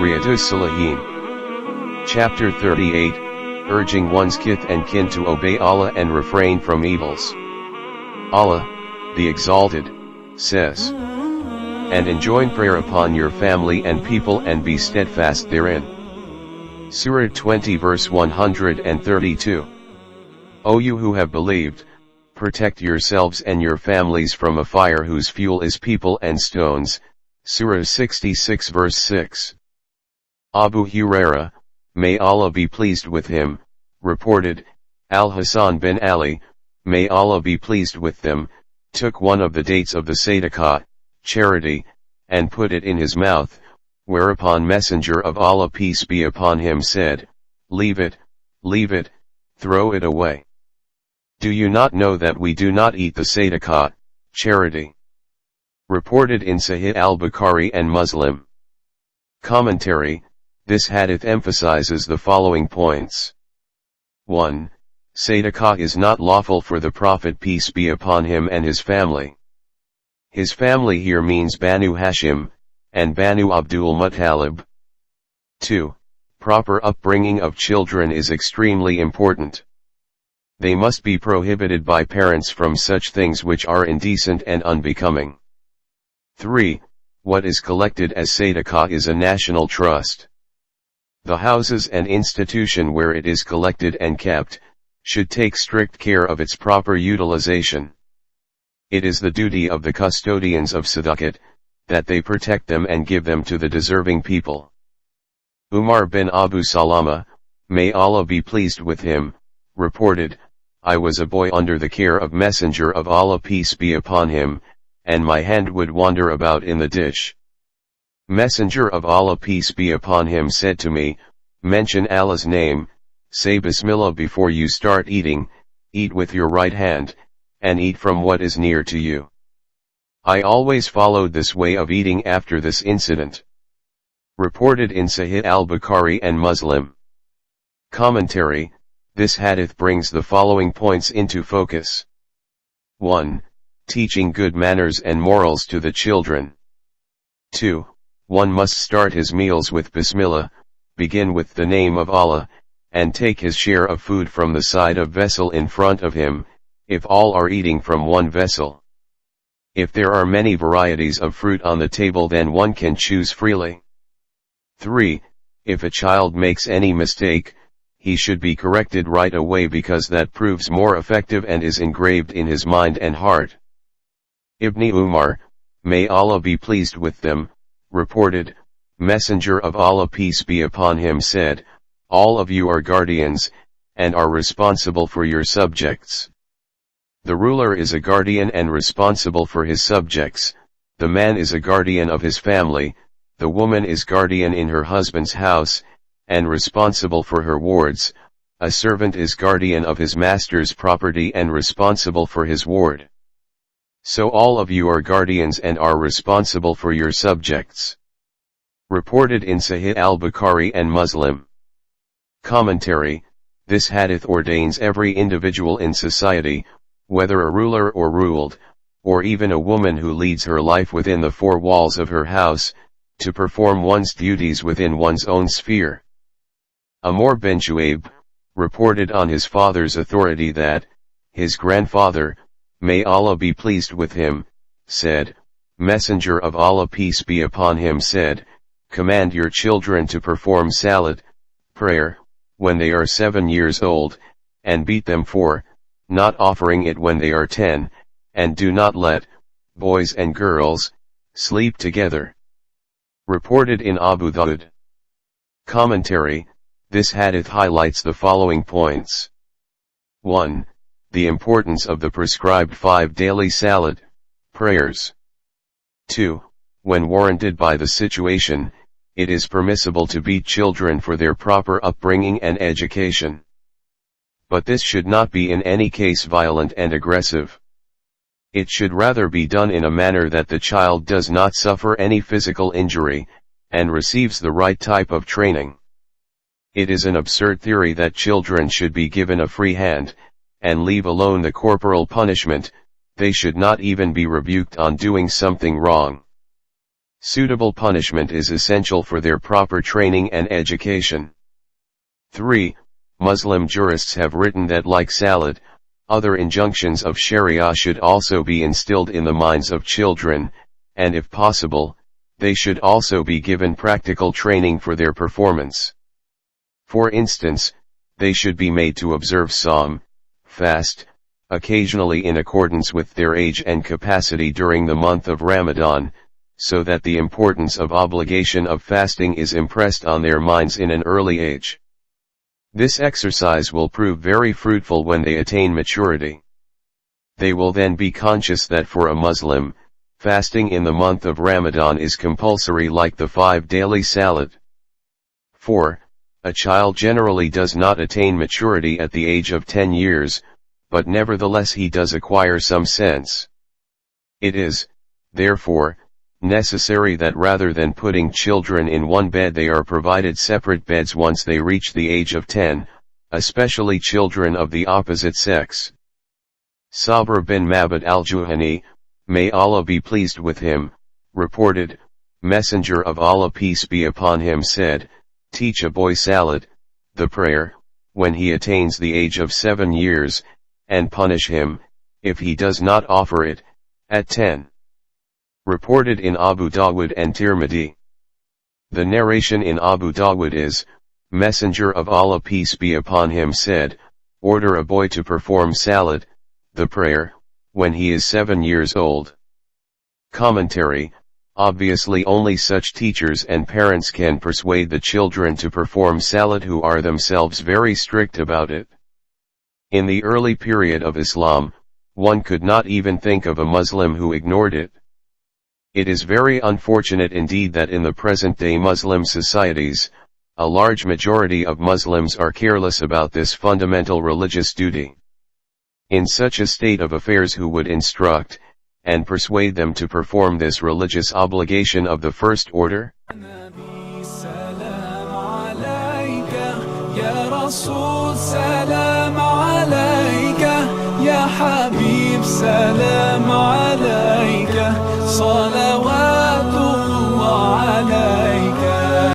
Riyadus Saliheen Chapter 38, urging one's kith and kin to obey Allah and refrain from evils. Allah, the Exalted, says, "And enjoin prayer upon your family and people and be steadfast therein." Surah 20 verse 132. O you who have believed, protect yourselves and your families from a fire whose fuel is people and stones. Surah 66 verse 6. Abu Huraira, may Allah be pleased with him, reported, Al-Hasan bin Ali, may Allah be pleased with them, took one of the dates of the sadaqah, charity, and put it in his mouth, whereupon Messenger of Allah peace be upon him said, leave it, throw it away. Do you not know that we do not eat the sadaqah, charity? Reported in Sahih al-Bukhari and Muslim. Commentary: this hadith emphasizes the following points. 1. Sadaqah is not lawful for the Prophet peace be upon him and his family. His family here means Banu Hashim, and Banu Abdul Muttalib. 2. Proper upbringing of children is extremely important. They must be prohibited by parents from such things which are indecent and unbecoming. 3. What is collected as sadaqah is a national trust. The houses and institution where it is collected and kept, should take strict care of its proper utilization. It is the duty of the custodians of sadaqat, that they protect them and give them to the deserving people. Umar bin Abu Salama, may Allah be pleased with him, reported, I was a boy under the care of Messenger of Allah peace be upon him, and my hand would wander about in the dish. Messenger of Allah peace be upon him said to me, mention Allah's name, say Bismillah before you start eating, eat with your right hand, and eat from what is near to you. I always followed this way of eating after this incident. Reported in Sahih al-Bukhari and Muslim. Commentary: this hadith brings the following points into focus. 1. Teaching good manners and morals to the children. 2. One must start his meals with Bismillah, begin with the name of Allah, and take his share of food from the side of vessel in front of him, if all are eating from one vessel. If there are many varieties of fruit on the table, then one can choose freely. 3. If a child makes any mistake, he should be corrected right away because that proves more effective and is engraved in his mind and heart. Ibn Umar, may Allah be pleased with them, reported, Messenger of Allah peace be upon him said, all of you are guardians, and are responsible for your subjects. The ruler is a guardian and responsible for his subjects, the man is a guardian of his family, the woman is guardian in her husband's house, and responsible for her wards, a servant is guardian of his master's property and responsible for his ward. So all of you are guardians and are responsible for your subjects. Reported in Sahih al-Bukhari and Muslim. Commentary: this hadith ordains every individual in society, whether a ruler or ruled, or even a woman who leads her life within the four walls of her house, to perform one's duties within one's own sphere. Amr bin Shu'aib, reported on his father's authority that, his grandfather, may Allah be pleased with him, said, Messenger of Allah peace be upon him said, command your children to perform salat, prayer, when they are 7 years old, and beat them for, not offering it when they are 10, and do not let, boys and girls, sleep together. Reported in Abu Dawud. Commentary: this hadith highlights the following points. 1. The importance of the prescribed 5 daily salat, prayers. 2. When warranted by the situation, it is permissible to beat children for their proper upbringing and education. But this should not be in any case violent and aggressive. It should rather be done in a manner that the child does not suffer any physical injury, and receives the right type of training. It is an absurd theory that children should be given a free hand, and leave alone the corporal punishment. They should not even be rebuked on doing something wrong. Suitable punishment is essential for their proper training and education. 3. Muslim jurists have written that like salad, other injunctions of Sharia should also be instilled in the minds of children, and if possible, they should also be given practical training for their performance. For instance, they should be made to observe Sawm, fast, occasionally in accordance with their age and capacity during the month of Ramadan, so that the importance of obligation of fasting is impressed on their minds in an early age. This exercise will prove very fruitful when they attain maturity. They will then be conscious that for a Muslim, fasting in the month of Ramadan is compulsory like the 5 daily salad. 4. A child generally does not attain maturity at the age of 10 years, but nevertheless he does acquire some sense. It is, therefore, necessary that rather than putting children in one bed they are provided separate beds once they reach the age of 10, especially children of the opposite sex. Sabr bin Mabad al-Juhani, may Allah be pleased with him, reported, Messenger of Allah peace be upon him said, teach a boy salad, the prayer, when he attains the age of 7 years, and punish him, if he does not offer it, at 10. Reported in Abu Dawud and Tirmidhi. The narration in Abu Dawud is, Messenger of Allah peace be upon him said, order a boy to perform salad, the prayer, when he is 7 years old. Commentary, obviously only such teachers and parents can persuade the children to perform salad who are themselves very strict about it. In the early period of Islam, one could not even think of a Muslim who ignored it. It is very unfortunate indeed that in the present-day Muslim societies, a large majority of Muslims are careless about this fundamental religious duty. In such a state of affairs who would instruct, and persuade them to perform this religious obligation of the first order? يا حبيب سلام عليك صلوات